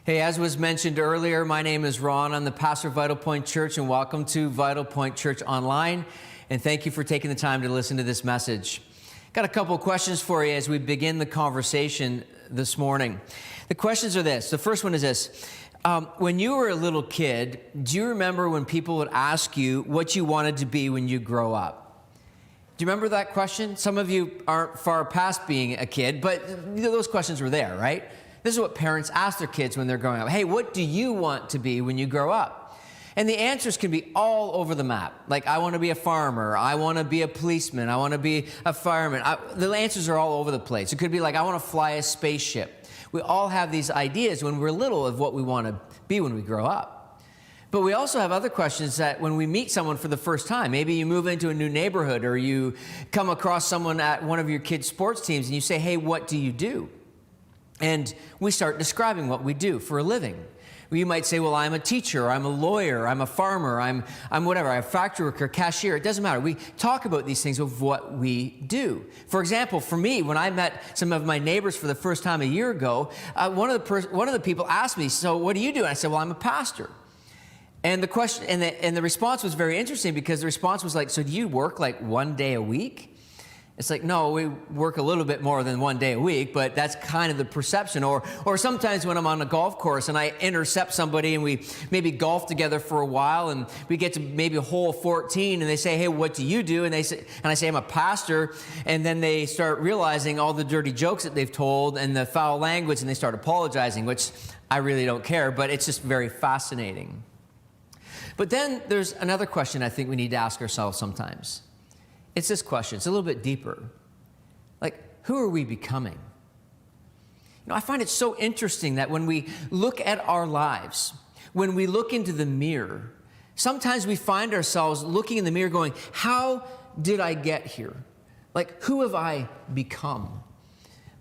Hey, as was mentioned earlier, my name is Ron. I'm the pastor of Vitalpoint Church, and welcome to Vitalpoint Church Online. And thank you for taking the time to listen to this message. Got a couple of questions for you as we begin the conversation this morning. The questions are this. The first one is this. When you were a little kid, do you remember when people would ask you what you wanted to be when you grow up? Do you remember that question? Some of you aren't far past being a kid, but those questions were there, right? This is what parents ask their kids when they're growing up. Hey, what do you want to be when you grow up? And the answers can be all over the map. Like, I want to be a farmer. I want to be a policeman. I want to be a fireman. The answers are all over the place. It could be like, I want to fly a spaceship. We all have these ideas when we're little of what we want to be when we grow up. But we also have other questions that when we meet someone for the first time, maybe you move into a new neighborhood or you come across someone at one of your kids' sports teams and you say, hey, what do you do? And we start describing what we do for a living. You might say, well, I'm a teacher, I'm a lawyer, I'm a farmer, I'm whatever, I'm a factory worker, cashier. It doesn't matter. We talk about these things of what we do. For example, for me, when I met some of my neighbors for the first time a year ago, one of the people asked me, so what do you do? And I said, well, I'm a pastor. And the question and the response was very interesting because the response was like, so do you work like one day a week? It's like, no, we work a little bit more than one day a week, but that's kind of the perception. Or sometimes when I'm on a golf course and I intercept somebody and we maybe golf together for a while and we get to maybe hole 14 and they say, hey, what do you do? And I say, I'm a pastor. And then they start realizing all the dirty jokes that they've told and the foul language and they start apologizing, which I really don't care, but it's just very fascinating. But then there's another question I think we need to ask ourselves sometimes. It's this question. It's a little bit deeper. Like, who are we becoming? I find it so interesting that when we look at our lives, when we look into the mirror, sometimes we find ourselves looking in the mirror going, how did I get here? Like, who have I become?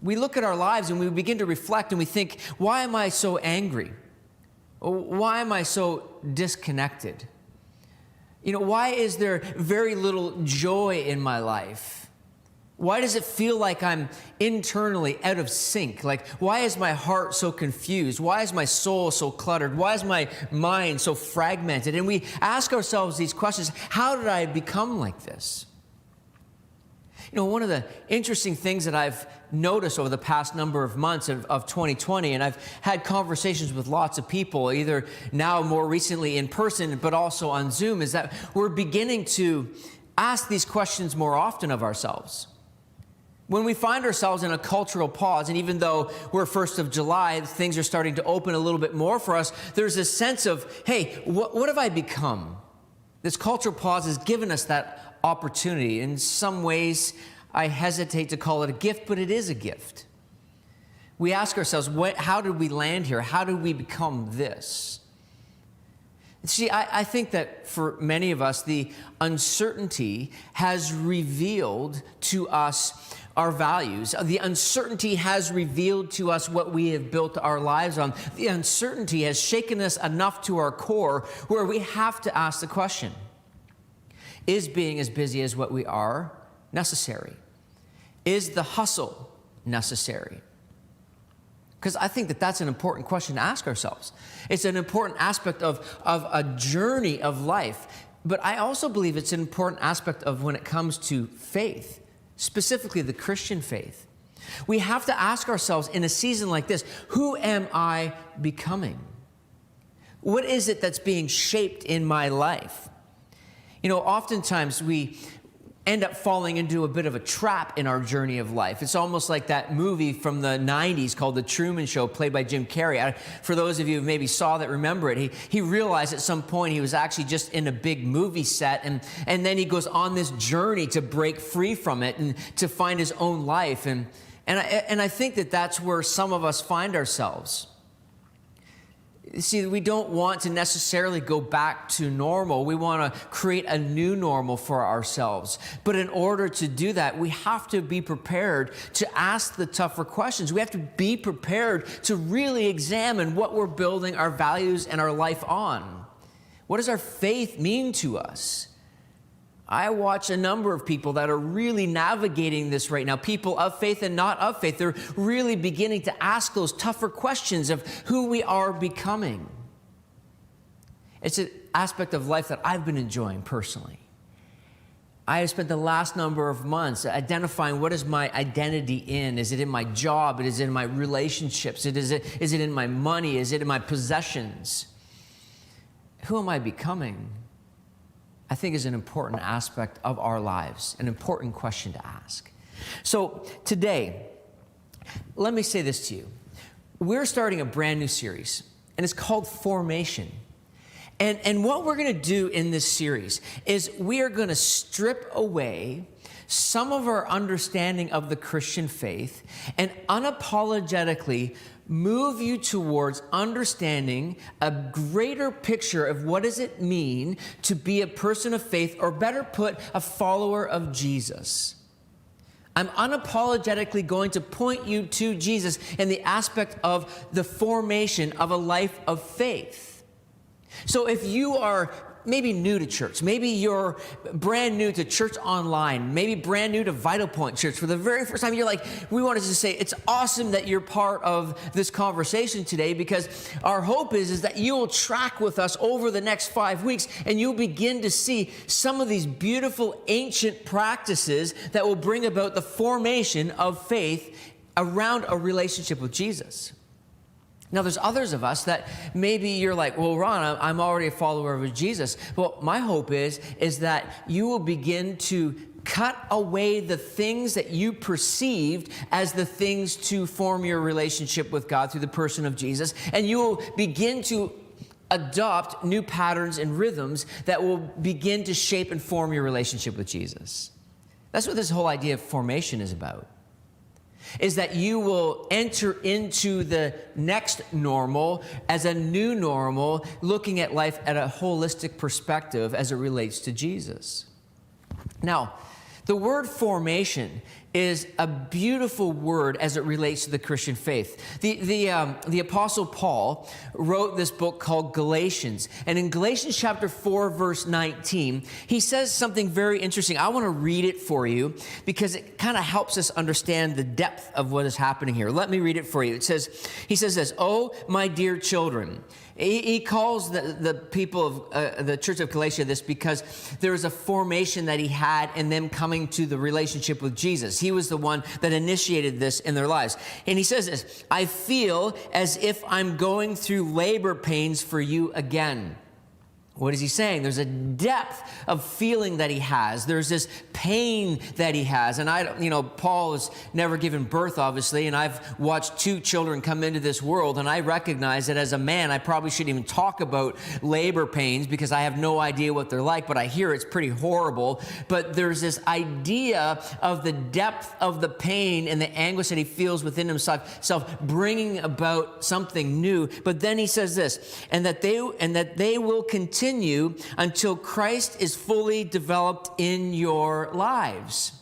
We look at our lives and we begin to reflect and we think, why am I so angry? Why am I so disconnected? Why is there very little joy in my life? Why does it feel like I'm internally out of sync? Like, why is my heart so confused? Why is my soul so cluttered? Why is my mind so fragmented? And we ask ourselves these questions, how did I become like this? One of the interesting things that I've noticed over the past number of months of 2020, and I've had conversations with lots of people, either now more recently in person, but also on Zoom, is that we're beginning to ask these questions more often of ourselves. When we find ourselves in a cultural pause, and even though we're 1st of July, things are starting to open a little bit more for us, there's this sense of, hey, what have I become? This cultural pause has given us that opportunity. In some ways, I hesitate to call it a gift, but it is a gift. We ask ourselves, how did we land here? How did we become this? See, I think that for many of us, the uncertainty has revealed to us our values. The uncertainty has revealed to us what we have built our lives on. The uncertainty has shaken us enough to our core where we have to ask the question, is being as busy as what we are necessary? Is the hustle necessary? Because I think that that's an important question to ask ourselves. It's an important aspect of a journey of life. But I also believe it's an important aspect of when it comes to faith, specifically the Christian faith. We have to ask ourselves in a season like this, who am I becoming? What is it that's being shaped in my life? Oftentimes we end up falling into a bit of a trap in our journey of life. It's almost like that movie from the 90s called The Truman Show, played by Jim Carrey. For those of you who maybe saw that, remember it, he realized at some point he was actually just in a big movie set, and then he goes on this journey to break free from it and to find his own life. And I think that that's where some of us find ourselves. See, we don't want to necessarily go back to normal. We want to create a new normal for ourselves. But in order to do that, we have to be prepared to ask the tougher questions. We have to be prepared to really examine what we're building our values and our life on. What does our faith mean to us? I watch a number of people that are really navigating this right now, people of faith and not of faith. They're really beginning to ask those tougher questions of who we are becoming. It's an aspect of life that I've been enjoying personally. I have spent the last number of months identifying what is my identity in. Is it in my job? Is it in my relationships? Is it in my money? Is it in my possessions? Who am I becoming? I think is an important aspect of our lives, an important question to ask. So today, let me say this to you. We're starting a brand new series, and it's called Formation. And what we're going to do in this series is we are going to strip away some of our understanding of the Christian faith and unapologetically move you towards understanding a greater picture of what does it mean to be a person of faith, or better put, a follower of Jesus. I'm unapologetically going to point you to Jesus in the aspect of the formation of a life of faith. So if you are maybe new to church, maybe you're brand new to church online, maybe brand new to Vitalpoint Church for the very first time, you're like, we wanted to say it's awesome that you're part of this conversation today, because our hope is that you will track with us over the next 5 weeks and you'll begin to see some of these beautiful ancient practices that will bring about the formation of faith around a relationship with Jesus. Now, there's others of us that maybe you're like, well, Ron, I'm already a follower of Jesus. Well, my hope is that you will begin to cut away the things that you perceived as the things to form your relationship with God through the person of Jesus, and you will begin to adopt new patterns and rhythms that will begin to shape and form your relationship with Jesus. That's what this whole idea of formation is about. Is that you will enter into the next normal as a new normal, looking at life at a holistic perspective as it relates to Jesus. Now, the word formation is a beautiful word as it relates to the Christian faith. The Apostle Paul wrote this book called Galatians. And in Galatians chapter 4, verse 19, he says something very interesting. I want to read it for you because it kind of helps us understand the depth of what is happening here. Let me read it for you. He says this, "Oh, my dear children." He calls the people of the Church of Galatia this because there was a formation that he had in them coming to the relationship with Jesus. He was the one that initiated this in their lives. And he says this, "I feel as if I'm going through labor pains for you again." What is he saying? There's a depth of feeling that he has. There's this pain that he has. And Paul has never given birth, obviously, and I've watched 2 children come into this world, and I recognize that as a man, I probably shouldn't even talk about labor pains because I have no idea what they're like, but I hear it's pretty horrible. But there's this idea of the depth of the pain and the anguish that he feels within himself, bringing about something new. But then he says this, and that they will continue until Christ is fully developed in your lives.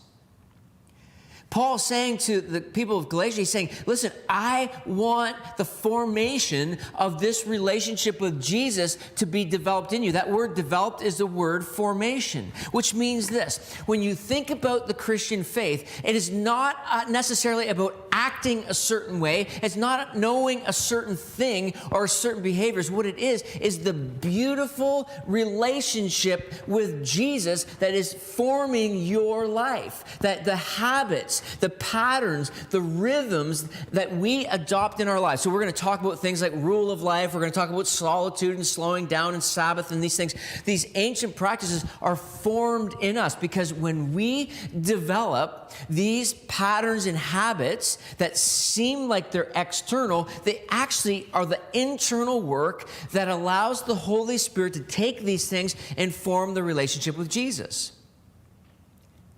Paul's saying to the people of Galatia, he's saying, listen, I want the formation of this relationship with Jesus to be developed in you. That word developed is the word formation, which means this. When you think about the Christian faith, it is not necessarily about acting a certain way. It's not knowing a certain thing or certain behaviors. What it is the beautiful relationship with Jesus that is forming your life. That the habits, the patterns, the rhythms that we adopt in our lives. So we're going to talk about things like rule of life. We're going to talk about solitude and slowing down and Sabbath and these things. These ancient practices are formed in us because when we develop these patterns and habits that seem like they're external, they actually are the internal work that allows the Holy Spirit to take these things and form the relationship with Jesus.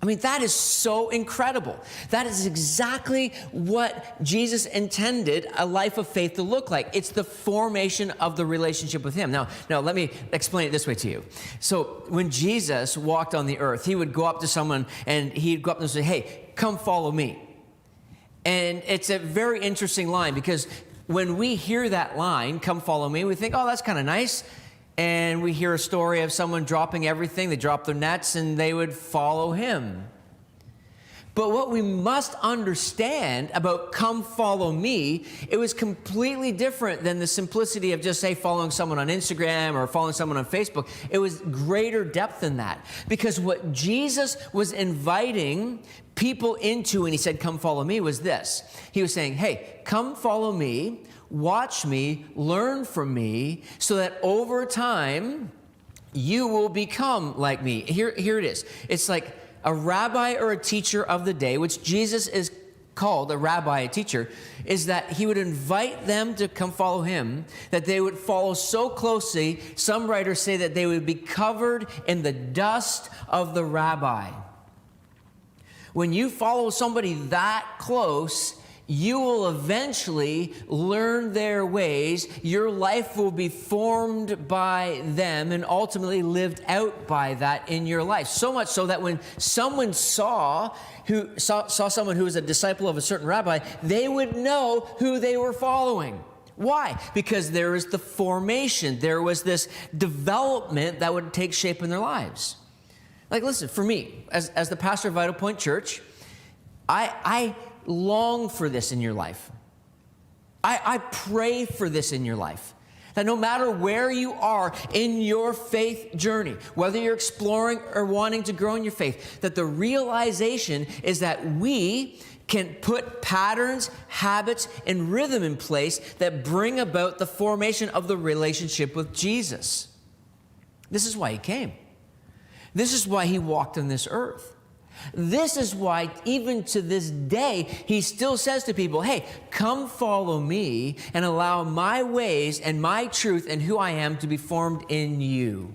I mean, that is so incredible. That is exactly what Jesus intended a life of faith to look like. It's the formation of the relationship with him. Now, let me explain it this way to you. So when Jesus walked on the earth, he would go up to someone and he'd go up and say, hey, come follow me. And it's a very interesting line because when we hear that line, come follow me, we think, oh, that's kind of nice. and we hear a story of someone dropping everything. They drop their nets and they would follow him. But what we must understand about come follow me, it was completely different than the simplicity of just, say, following someone on Instagram or following someone on Facebook. It was greater depth than that. Because what Jesus was inviting people into when he said, come follow me, was this. He was saying, hey, come follow me, watch me, learn from me, so that over time, you will become like me. Here it is. It's like a rabbi or a teacher of the day, which Jesus is called a rabbi, a teacher, is that he would invite them to come follow him, that they would follow so closely, some writers say that they would be covered in the dust of the rabbi. When you follow somebody that close, you will eventually learn their ways. Your life will be formed by them and ultimately lived out by that in your life. So much so that when someone saw someone who was a disciple of a certain rabbi, they would know who they were following. Why? Because there was the formation. There was this development that would take shape in their lives. Like, listen, for me, as the pastor of Vitalpoint Church, I long for this in your life. I pray for this in your life. That no matter where you are in your faith journey, whether you're exploring or wanting to grow in your faith, that the realization is that we can put patterns, habits, and rhythm in place that bring about the formation of the relationship with Jesus. This is why he came. This is why he walked on this earth. This is why, even to this day, he still says to people, hey, come follow me and allow my ways and my truth and who I am to be formed in you.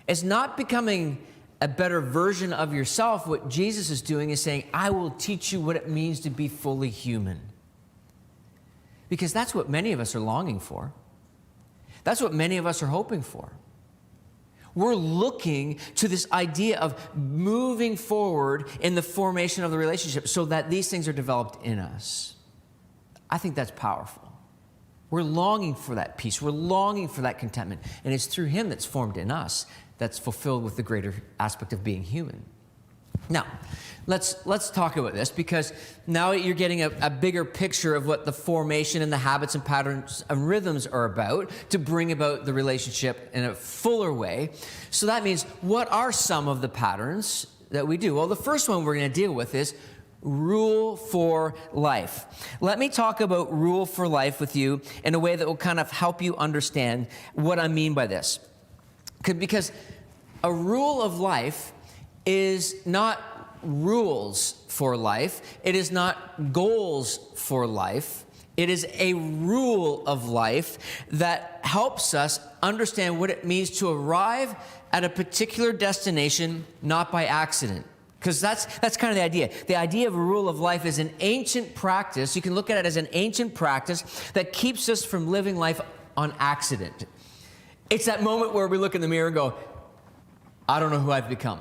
It's not becoming a better version of yourself. What Jesus is doing is saying, I will teach you what it means to be fully human. Because that's what many of us are longing for. That's what many of us are hoping for. We're looking to this idea of moving forward in the formation of the relationship so that these things are developed in us. I think that's powerful. We're longing for that peace. We're longing for that contentment. And it's through him that's formed in us that's fulfilled with the greater aspect of being human. Now, let's talk about this, because now you're getting a bigger picture of what the formation and the habits and patterns and rhythms are about to bring about the relationship in a fuller way. So that means, what are some of the patterns that we do? Well, the first one we're going to deal with is rule for life. Let me talk about rule for life with you in a way that will kind of help you understand what I mean by this. Because a rule of life is not rules for life. It is not goals for life. It is a rule of life that helps us understand what it means to arrive at a particular destination, not by accident. Because that's kind of the idea. The idea of a rule of life is an ancient practice. You can look at it as an ancient practice that keeps us from living life on accident. It's that moment where we look in the mirror and go, I don't know who I've become.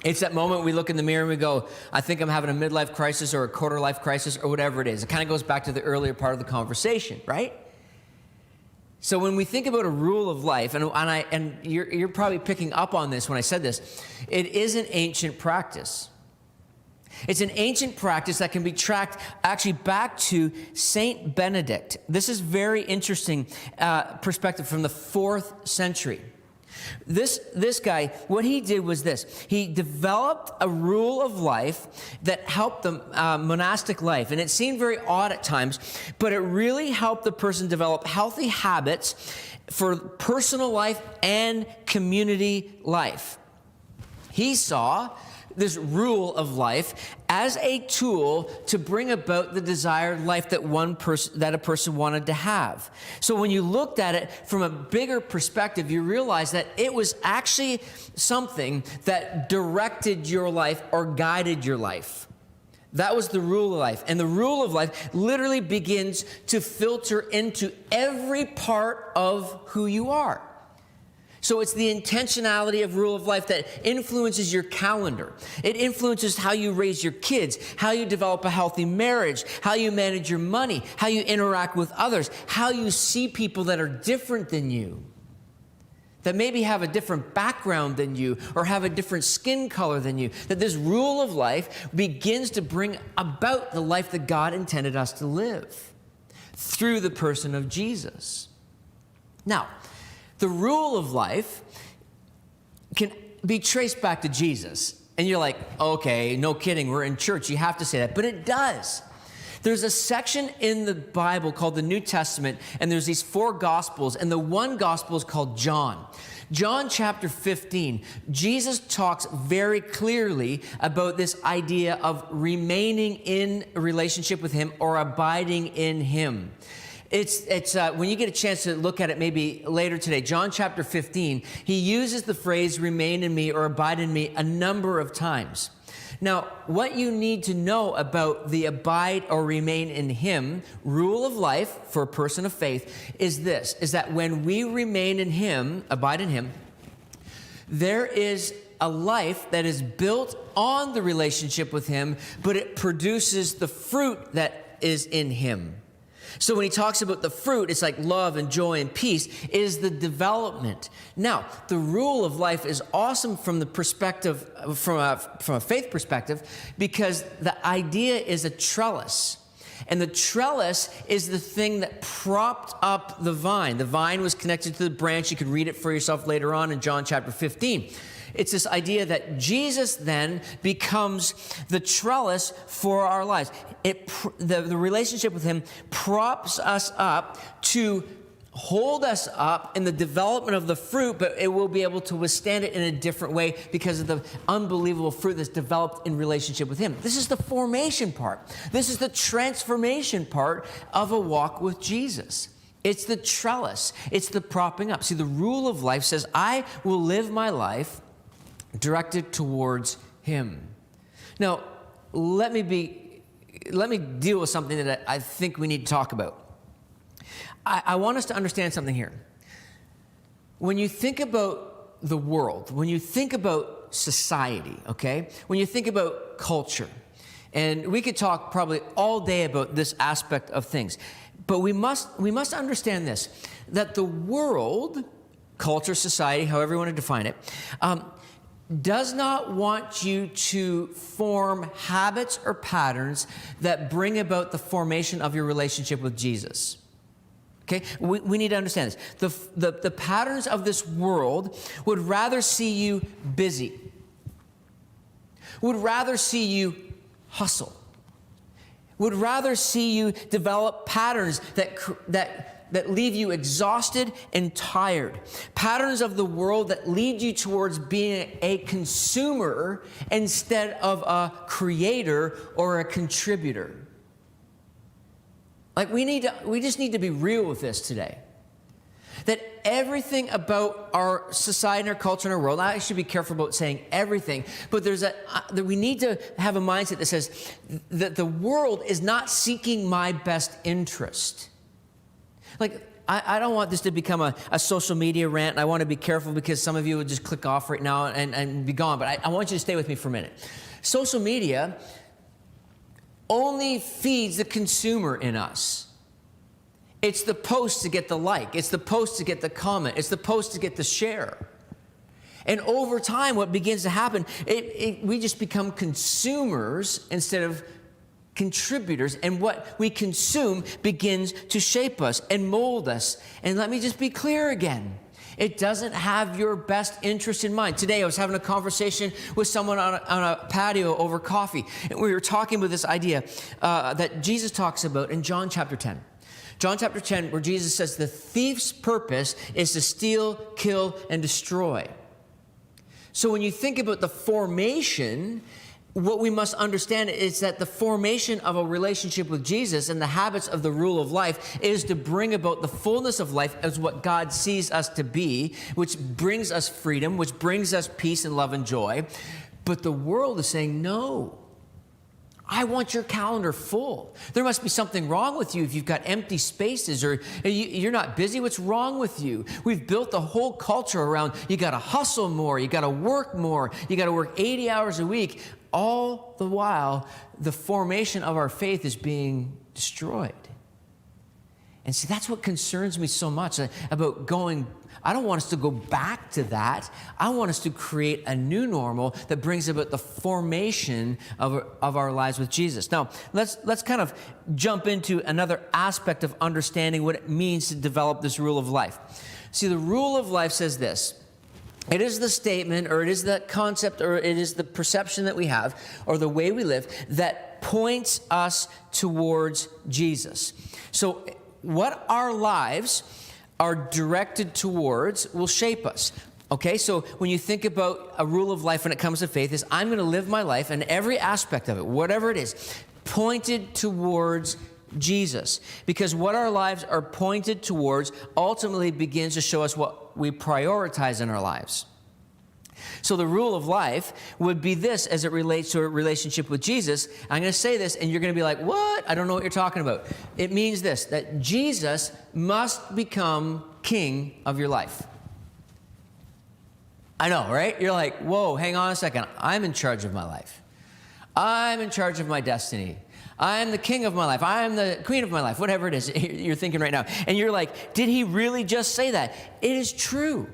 It's that moment we look in the mirror and we go, I think I'm having a midlife crisis or a quarter life crisis or whatever it is. It kind of goes back to the earlier part of the conversation, right? So when we think about a rule of life, and you're probably picking up on this when I said this, it is an ancient practice. It's an ancient practice that can be tracked actually back to Saint Benedict. This is very interesting perspective from the 4th century. This guy, what he did was this. He developed a rule of life that helped the monastic life. And it seemed very odd at times, but it really helped the person develop healthy habits for personal life and community life. He saw this rule of life as a tool to bring about the desired life that a person wanted to have. So when you looked at it from a bigger perspective, you realize that it was actually something that directed your life or guided your life. That was the rule of life. And the rule of life literally begins to filter into every part of who you are. So it's the intentionality of rule of life that influences your calendar. It influences how you raise your kids, how you develop a healthy marriage, how you manage your money, how you interact with others, how you see people that are different than you. that maybe have a different background than you or have a different skin color than you, that this rule of life begins to bring about the life that God intended us to live through the person of Jesus. Now, the rule of life can be traced back to Jesus. And you're like, okay, no kidding, we're in church, you have to say that. But it does. There's a section in the Bible called the New Testament, and there's these 4 Gospels, and the one Gospel is called John. John chapter 15, Jesus talks very clearly about this idea of remaining in a relationship with him or abiding in him. It's when you get a chance to look at it maybe later today, John chapter 15, he uses the phrase remain in me or abide in me a number of times. Now, what you need to know about the abide or remain in him rule of life for a person of faith is this, is that when we remain in him, abide in him, there is a life that is built on the relationship with him, but it produces the fruit that is in him. So when he talks about the fruit, it's like love and joy and peace is the development. Now, the rule of life is awesome from the perspective, from a faith perspective, because the idea is a trellis. And the trellis is the thing that propped up the vine. The vine was connected to the branch. You can read it for yourself later on in John chapter 15. It's this idea that Jesus then becomes the trellis for our lives. The relationship with him props us up to hold us up in the development of the fruit, but it will be able to withstand it in a different way because of the unbelievable fruit that's developed in relationship with him. This is the formation part. This is the transformation part of a walk with Jesus. It's the trellis. It's the propping up. See, the rule of life says, I will live my life directed towards him. Now, let me deal with something that I think we need to talk about. I want us to understand something here. When you think about the world, when you think about society, okay, when you think about culture, and we could talk probably all day about this aspect of things, but we must understand this, that the world, culture, society, however you want to define it, does not want you to form habits or patterns that bring about the formation of your relationship with Jesus. Okay, we need to understand this. The patterns of this world would rather see you busy, would rather see you hustle, would rather see you develop patterns that leave you exhausted and tired. Patterns of the world that lead you towards being a consumer instead of a creator or a contributor. Like we just need to be real with this today. That everything about our society and our culture and our world, I should be careful about saying everything, but that we need to have a mindset that says that the world is not seeking my best interest. Like, I don't want this to become a social media rant, and I want to be careful because some of you would just click off right now and be gone, but I want you to stay with me for a minute. Social media only feeds the consumer in us. It's the post to get the like. It's the post to get the comment. It's the post to get the share. And over time, what begins to happen, we just become consumers instead of contributors, and what we consume begins to shape us and mold us. And let me just be clear again. It doesn't have your best interest in mind. Today, I was having a conversation with someone on a patio over coffee, and we were talking about this idea that Jesus talks about in John chapter 10. John chapter 10, where Jesus says the thief's purpose is to steal, kill, and destroy. So when you think about the formation, what we must understand is that the formation of a relationship with Jesus and the habits of the rule of life is to bring about the fullness of life as what God sees us to be, which brings us freedom, which brings us peace and love and joy. But the world is saying, no, I want your calendar full. There must be something wrong with you if you've got empty spaces or you're not busy. What's wrong with you? We've built the whole culture around you got to hustle more, you got to work more, you got to work 80 hours a week. All the while, the formation of our faith is being destroyed. And see, that's what concerns me so much about going. I don't want us to go back to that. I want us to create a new normal that brings about the formation of our lives with Jesus. Now, let's kind of jump into another aspect of understanding what it means to develop this rule of life. See, the rule of life says this. It is the statement, or it is the concept, or it is the perception that we have, or the way we live, that points us towards Jesus. So what our lives are directed towards will shape us. Okay, so when you think about a rule of life when it comes to faith, is I'm going to live my life, and every aspect of it, whatever it is, pointed towards Jesus. Because what our lives are pointed towards ultimately begins to show us what we prioritize in our lives. So the rule of life would be this as it relates to a relationship with Jesus. I'm going to say this, and you're going to be like, what? I don't know what you're talking about. It means this, that Jesus must become king of your life. I know, right? You're like, whoa, hang on a second. I'm in charge of my life. I'm in charge of my destiny. I'm the king of my life. I'm the queen of my life, whatever it is you're thinking right now. And you're like, did he really just say that? It is true.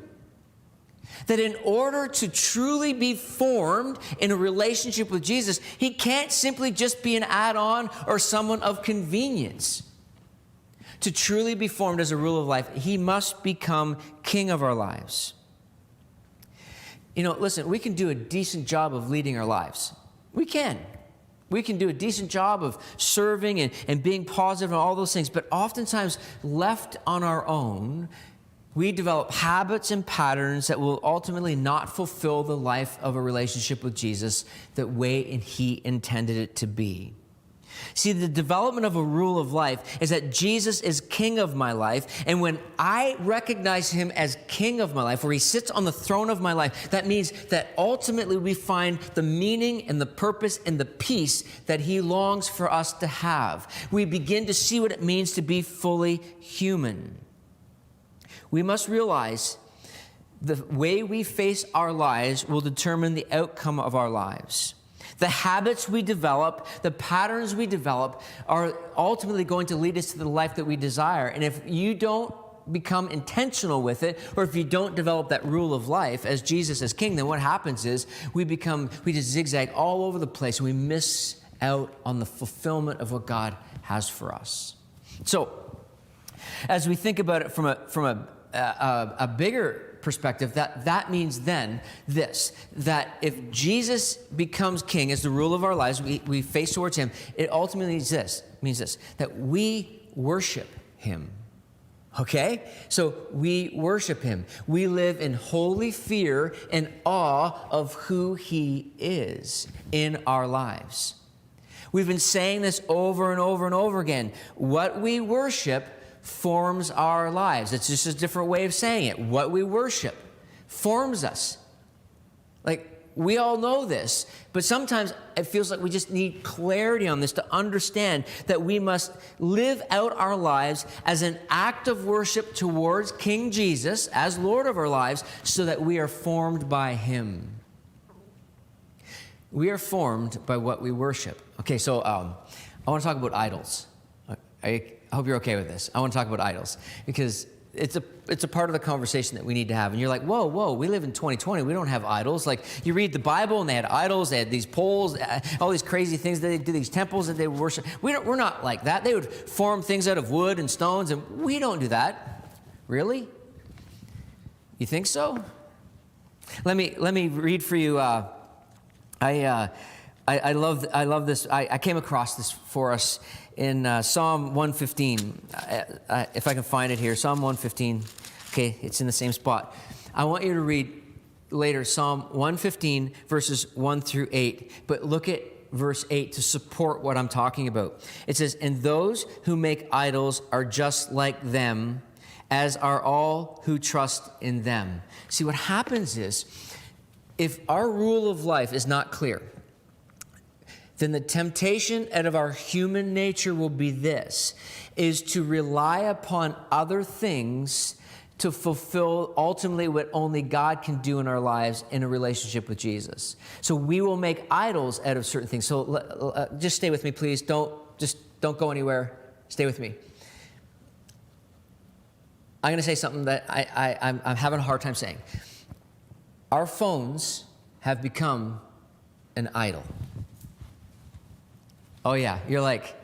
That in order to truly be formed in a relationship with Jesus, he can't simply just be an add-on or someone of convenience. To truly be formed as a rule of life, he must become king of our lives. You know, listen, we can do a decent job of leading our lives. We can. We can do a decent job of serving and being positive and all those things, but oftentimes left on our own, we develop habits and patterns that will ultimately not fulfill the life of a relationship with Jesus the way he intended it to be. See, the development of a rule of life is that Jesus is king of my life, and when I recognize him as king of my life, where he sits on the throne of my life, that means that ultimately we find the meaning and the purpose and the peace that he longs for us to have. We begin to see what it means to be fully human. We must realize the way we face our lives will determine the outcome of our lives. The habits we develop, the patterns we develop are ultimately going to lead us to the life that we desire. And if you don't become intentional with it, or if you don't develop that rule of life as Jesus as king, then what happens is we just zigzag all over the place, and we miss out on the fulfillment of what God has for us. So, as we think about it from a bigger perspective, that means then this, that if Jesus becomes king as the rule of our lives, we face towards him, it ultimately means this, that we worship him. Okay? So we worship him. We live in holy fear and awe of who he is in our lives. We've been saying this over and over and over again. What we worship forms our lives. It's just a different way of saying it. What we worship forms us. Like, we all know this, but sometimes it feels like we just need clarity on this to understand that we must live out our lives as an act of worship towards King Jesus as Lord of our lives, so that we are formed by him. We are formed by what we worship. Okay, so I want to talk about idols. I hope you're okay with this. I want to talk about idols because it's a part of the conversation that we need to have. And you're like, whoa, we live in 2020. We don't have idols. Like, you read the Bible and they had idols. They had these poles, all these crazy things that they do, these temples that they worship. We're not like that. They would form things out of wood and stones, and we don't do that. Really? You think so? Let me read for you. I love this. I came across this for us in Psalm 115. If I can find it here, Psalm 115. Okay, it's in the same spot. I want you to read later Psalm 115, verses 1 through 8. But look at verse 8 to support what I'm talking about. It says, "And those who make idols are just like them, as are all who trust in them." See, what happens is, if our rule of life is not clear, then the temptation out of our human nature will be this, is to rely upon other things to fulfill ultimately what only God can do in our lives in a relationship with Jesus. So we will make idols out of certain things. So just stay with me, please. Don't go anywhere. Stay with me. I'm going to say something that I'm having a hard time saying. Our phones have become an idol. Oh yeah, you're like,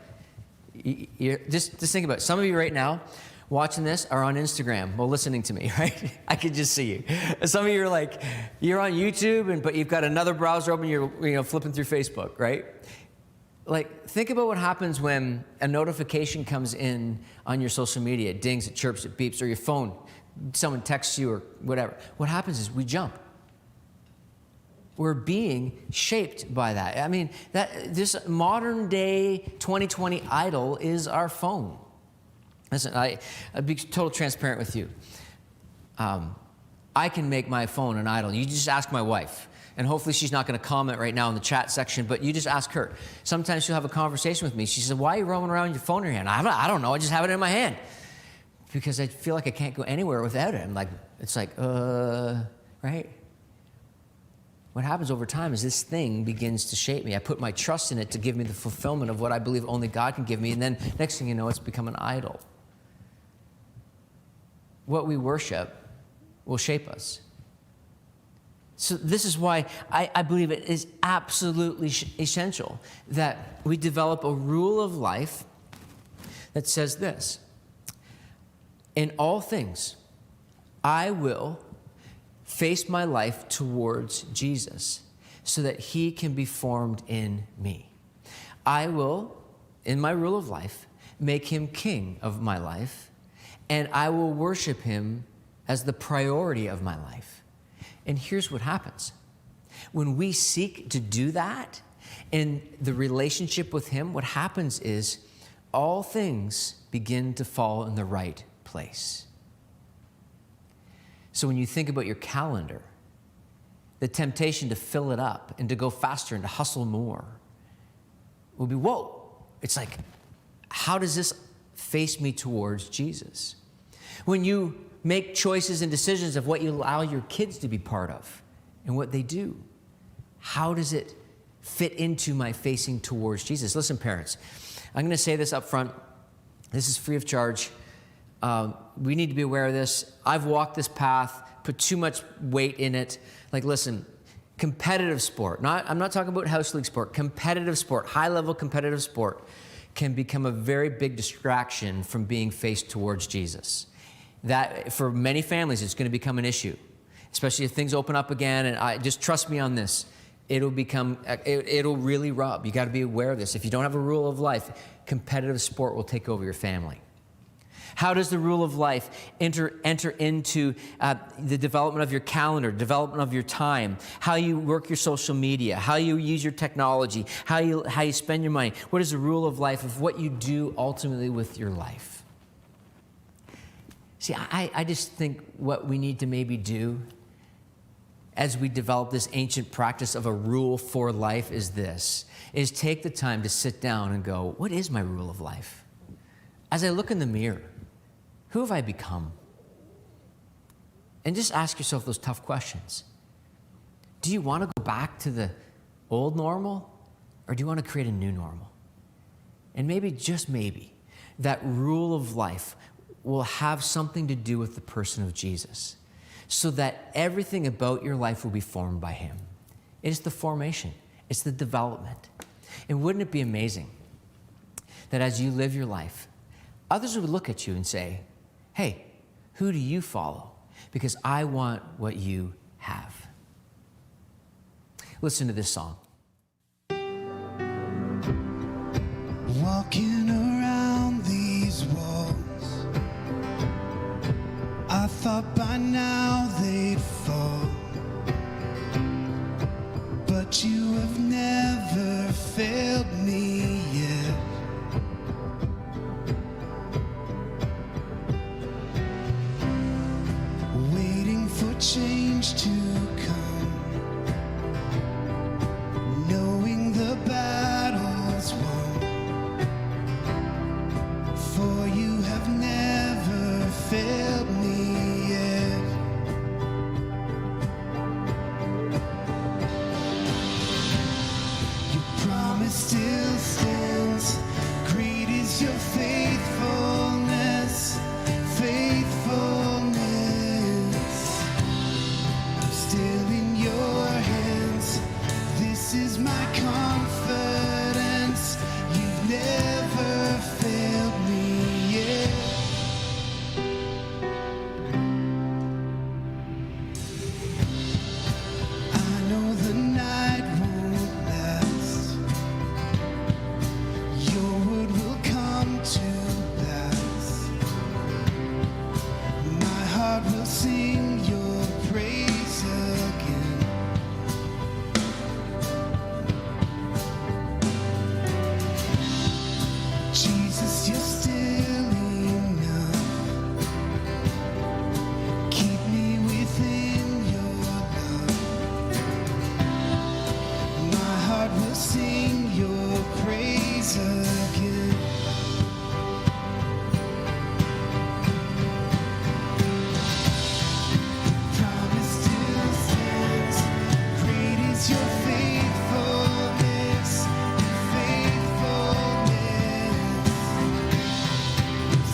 just think about it. Some of you right now watching this are on Instagram, well, listening to me, right? I could just see you. Some of you are like, you're on YouTube, but you've got another browser open, you're flipping through Facebook, right? Like, think about what happens when a notification comes in on your social media. It dings, it chirps, it beeps, or your phone, someone texts you or whatever. What happens is we jump. We're being shaped by that. I mean, this modern day 2020 idol is our phone. Listen, I'll be total transparent with you. I can make my phone an idol. You just ask my wife. And hopefully she's not going to comment right now in the chat section, but you just ask her. Sometimes she'll have a conversation with me. She says, why are you roaming around with your phone in your hand? I don't know. I just have it in my hand. Because I feel like I can't go anywhere without it. It's like, right? What happens over time is this thing begins to shape me. I put my trust in it to give me the fulfillment of what I believe only God can give me. And then next thing you know, it's become an idol. What we worship will shape us. So this is why I believe it is absolutely essential that we develop a rule of life that says this: in all things, I will face my life towards Jesus so that he can be formed in me. I will, in my rule of life, make him king of my life, and I will worship him as the priority of my life. And here's what happens. When we seek to do that in the relationship with him, what happens is all things begin to fall in the right place. So when you think about your calendar, the temptation to fill it up and to go faster and to hustle more will be, whoa. It's like, how does this face me towards Jesus? When you make choices and decisions of what you allow your kids to be part of and what they do, how does it fit into my facing towards Jesus? Listen, parents, I'm going to say this up front. This is free of charge. We need to be aware of this. I've walked this path, put too much weight in it. Like, listen, competitive sport, I'm not talking about house league sport, competitive sport, high-level competitive sport can become a very big distraction from being faced towards Jesus. That, for many families, it's going to become an issue, especially if things open up again. And just trust me on this. It'll really rub. You got to be aware of this. If you don't have a rule of life, competitive sport will take over your family. How does the rule of life enter into the development of your calendar, development of your time, how you work your social media, how you use your technology, how you spend your money? What is the rule of life of what you do ultimately with your life? See, I just think what we need to maybe do as we develop this ancient practice of a rule for life is take the time to sit down and go, what is my rule of life? As I look in the mirror, who have I become? And just ask yourself those tough questions. Do you want to go back to the old normal, or do you want to create a new normal? And maybe, just maybe, that rule of life will have something to do with the person of Jesus, so that everything about your life will be formed by him. It is the formation. It's the development. And wouldn't it be amazing that as you live your life, others would look at you and say, hey, who do you follow? Because I want what you have. Listen to this song. Walking around these walls, I thought by now they'd fall, but you have never failed me yet. Waiting for change to come, knowing the battle's won, for you have never failed me. Still stands. Great is your faithfulness, faithful. sing your praise again. Jesus, you're still enough. Keep me within your love. My heart will sing your praise again. Promise still stands. Great is your faithfulness,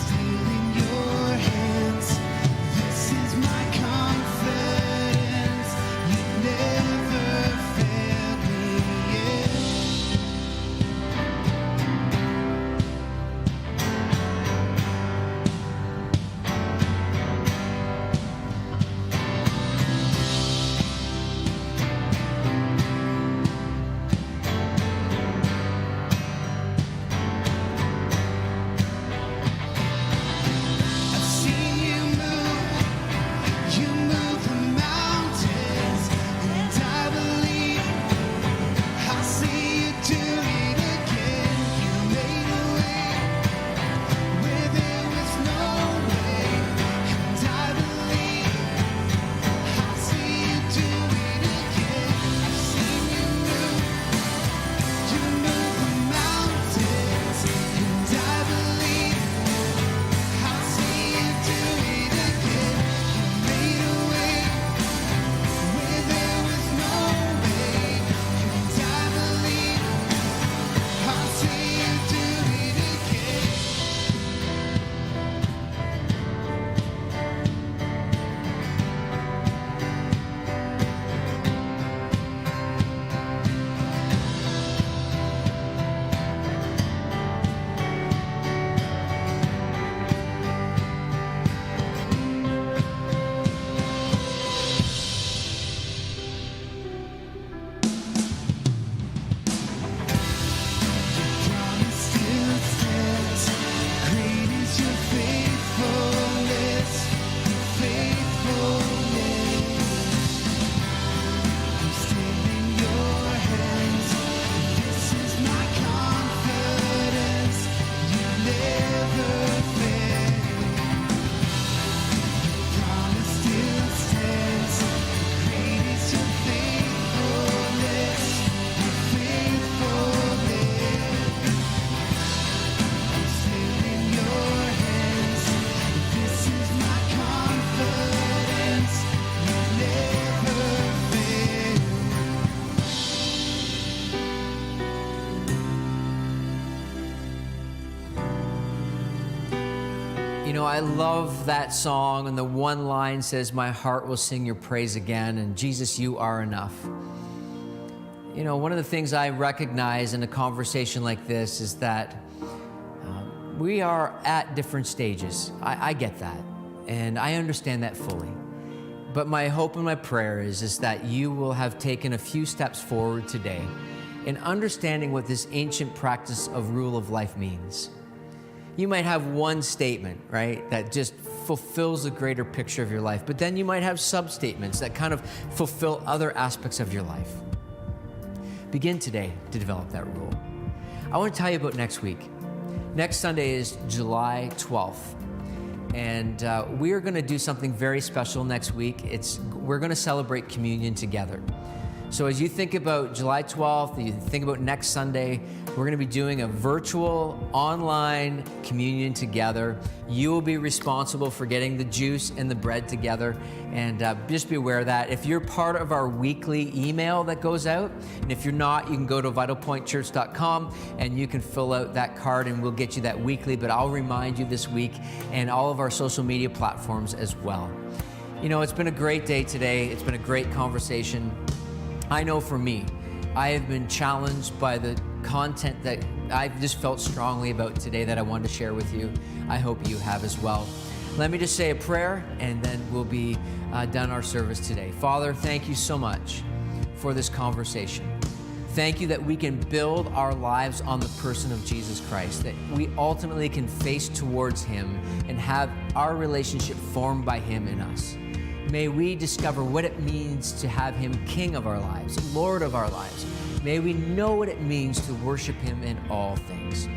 still in your hands. This is my confidence. You never failed me yet. I've seen you move the mountains, and I believe I'll see you do it again. You made a way where there was no way, and I believe I'll see you do it again. I've seen you move the mountains, and I believe I'll see you do it again. You made a way where there was no way, and I believe I'll see you do it again. Promise still stands. Great is your faithfulness, I'm still in your hands. This is my confidence. You never fail. Promise still stands. Great is your faithfulness, I'm still in your hands. This is my confidence. You never fail. You know, I love that song, and the one line says, "My heart will sing your praise again," and Jesus, you are enough. You know, one of the things I recognize in a conversation like this is that we are at different stages. I get that, and I understand that fully. But my hope and my prayer is that you will have taken a few steps forward today in understanding what this ancient practice of rule of life means. You might have one statement, right, that just fulfills a greater picture of your life, but then you might have sub-statements that kind of fulfill other aspects of your life. Begin today to develop that rule. I want to tell you about next week. Next Sunday is July 12th, and we are going to do something very special next week. We're going to celebrate communion together. So as you think about July 12th, you think about next Sunday, we're going to be doing a virtual online communion together. You will be responsible for getting the juice and the bread together, and just be aware of that. If you're part of our weekly email that goes out, and if you're not, you can go to vitalpointchurch.com and you can fill out that card and we'll get you that weekly, but I'll remind you this week, and all of our social media platforms as well. You know, it's been a great day today. It's been a great conversation. I know for me, I have been challenged by the content that I've just felt strongly about today that I wanted to share with you. I hope you have as well. Let me just say a prayer, and then we'll be done our service today. Father, thank you so much for this conversation. Thank you that we can build our lives on the person of Jesus Christ, that we ultimately can face towards him and have our relationship formed by him in us. May we discover what it means to have him King of our lives, Lord of our lives. May we know what it means to worship him in all things.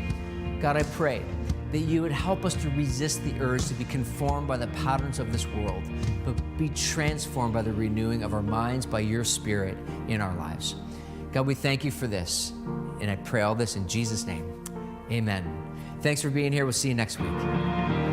God, I pray that you would help us to resist the urge to be conformed by the patterns of this world, but be transformed by the renewing of our minds by your Spirit in our lives. God, we thank you for this, and I pray all this in Jesus' name. Amen. Thanks for being here. We'll see you next week.